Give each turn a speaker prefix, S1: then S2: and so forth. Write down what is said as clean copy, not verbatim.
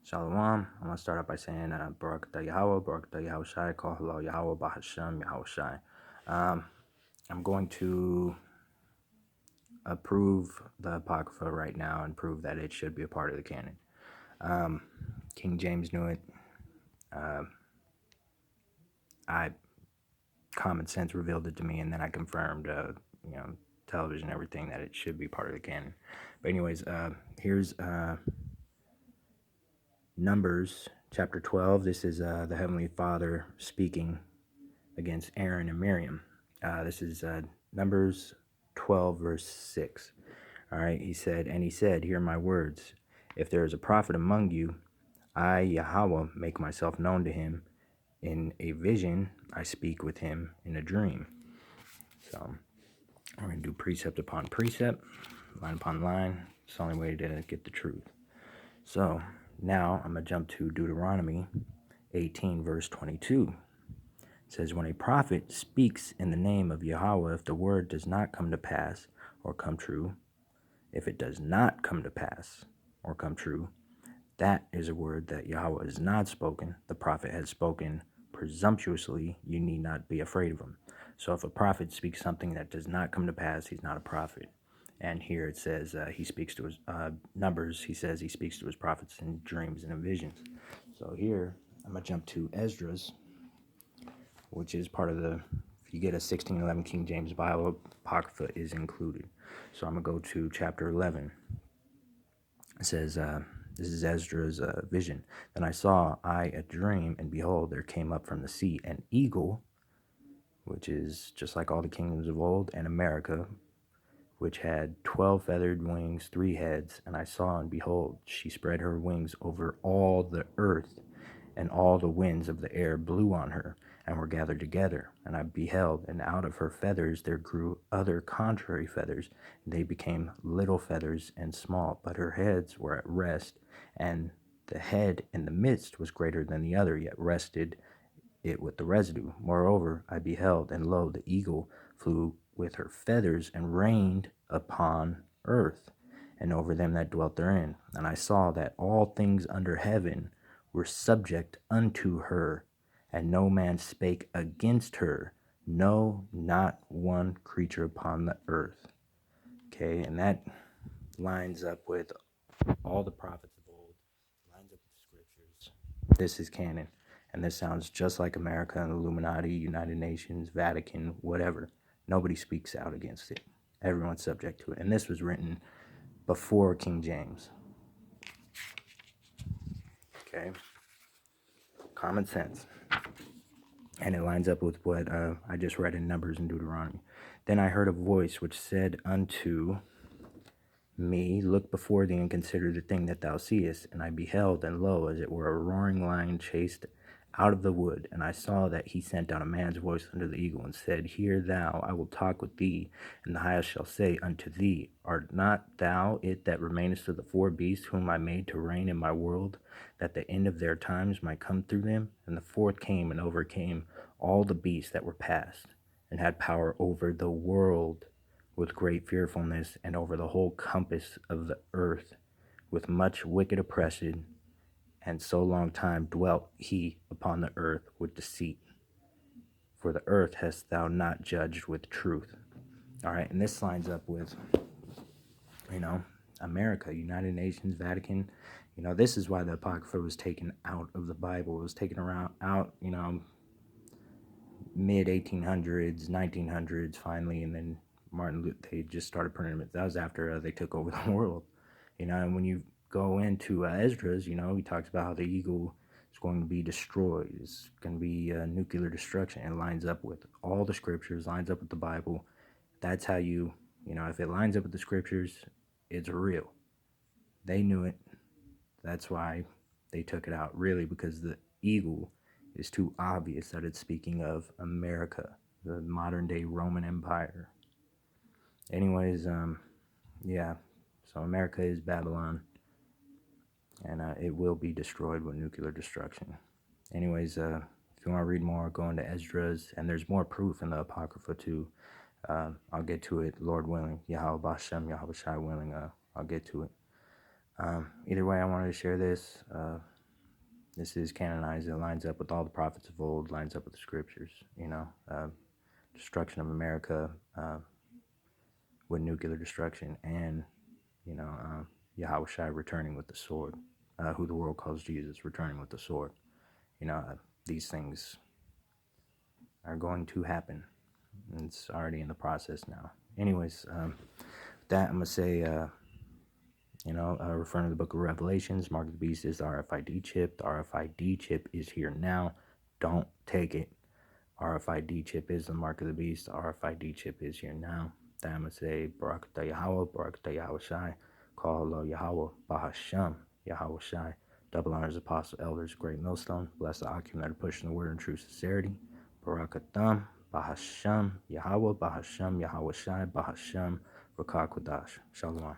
S1: Shalom. I'm going to start out by saying Barak Yahweh, Barak Yahweh Shai, Kol Halal Yahweh, Bahashem Yahweh Shai. I'm going to approve the Apocrypha right now and prove that it should be a part of the canon. King James knew it. Common sense revealed it to me, and then I confirmed, television, everything, that it should be part of the canon. But anyways, here's Numbers chapter 12. This is the Heavenly Father speaking against Aaron and Miriam. This is Numbers 12, verse 6. All right, he said, hear my words. If there is a prophet among you, I, Yahweh, make myself known to him. In a vision, I speak with him in a dream. So we're going to do precept upon precept, line upon line. It's the only way to get the truth. So now I'm going to jump to Deuteronomy 18, verse 22. It says, when a prophet speaks in the name of Yahweh, if the word does not come to pass or come true, if it does not come to pass or come true, that is a word that Yahweh has not spoken. The prophet has spoken presumptuously. You need not be afraid of him. So if a prophet speaks something that does not come to pass, he's not a prophet. And here it says he speaks to his Numbers. He says he speaks to his prophets in dreams and in visions. So here I'm going to jump to Esdras, which is part of the, if you get a 1611 King James Bible, Apocrypha is included. So I'm going to go to chapter 11. It says, this is Esdras' vision. Then I saw a dream, and behold, there came up from the sea an eagle, which is just like all the kingdoms of old, and America, which had 12 feathered wings, 3 heads. And I saw, and behold, she spread her wings over all the earth, and all the winds of the air blew on her, and were gathered together. And I beheld, and out of her feathers there grew other contrary feathers. They became little feathers and small, but her heads were at rest, and the head in the midst was greater than the other, yet rested it with the residue. Moreover, I beheld, and lo, the eagle flew with her feathers, and reigned upon earth, and over them that dwelt therein. And I saw that all things under heaven were subject unto her, and no man spake against her, no, not one creature upon the earth. Okay, and that lines up with all the prophets of old, lines up with the scriptures. This is canon, and this sounds just like America and Illuminati, United Nations, Vatican, whatever. Nobody speaks out against it. Everyone's subject to it. And this was written before King James. Okay? Common sense. And it lines up with what I just read in Numbers and Deuteronomy. Then I heard a voice which said unto me, look before thee and consider the thing that thou seest. And I beheld, and lo, as it were a roaring lion chased out of the wood. And I saw that he sent down a man's voice unto the eagle, and said, hear thou, I will talk with thee. And the highest shall say unto thee, art not thou it that remainest of the 4 beasts whom I made to reign in my world, that the end of their times might come through them? And the 4th came and overcame all the beasts that were past, and had power over the world with great fearfulness, and over the whole compass of the earth with much wicked oppression, and so long time dwelt he upon the earth with deceit. For the earth hast thou not judged with truth. All right, and this lines up with, America, United Nations, Vatican. This is why the Apocrypha was taken out of the Bible. It was taken out, mid 1800s, 1900s, finally, and then they just started printing them. That was after they took over the world, and when you go into Esdras, he talks about how the eagle is going to be destroyed. It's going to be nuclear destruction. It lines up with all the scriptures, lines up with the Bible. That's how if it lines up with the scriptures, it's real. They knew it. That's why they took it out, really, because the eagle is too obvious that it's speaking of America, the modern day Roman Empire. Anyways, yeah, so America is Babylon, and it will be destroyed with nuclear destruction. Anyways, if you want to read more, go into Esdras, and there's more proof in the Apocrypha too. I'll get to it, Lord willing. Yahweh Bashem, Yahweh Shai willing, I'll get to it. Either way, I wanted to share this. This is canonized. It lines up with all the prophets of old, lines up with the scriptures, destruction of America with nuclear destruction, and, Yahweh Shai returning with the sword, who the world calls Jesus, returning with the sword. These things are going to happen. It's already in the process now. Anyways, that I'm going to say, referring to the book of Revelations, Mark of the Beast is the RFID chip. The RFID chip is here now. Don't take it. RFID chip is the mark of the beast. The RFID chip is here now. That I'm going to say, Barakatah Yahweh, Barakatah Yahweh Shai, Call Yahweh, Bahasham, Yahweh Shai, double honors, apostle, elders, great millstone. Bless the occupant that are pushing the word in true sincerity. Barakatam, Bahasham, Yahweh, Bahasham, Yahweh Shai, Bahasham, Rakah Kodash. Shalom.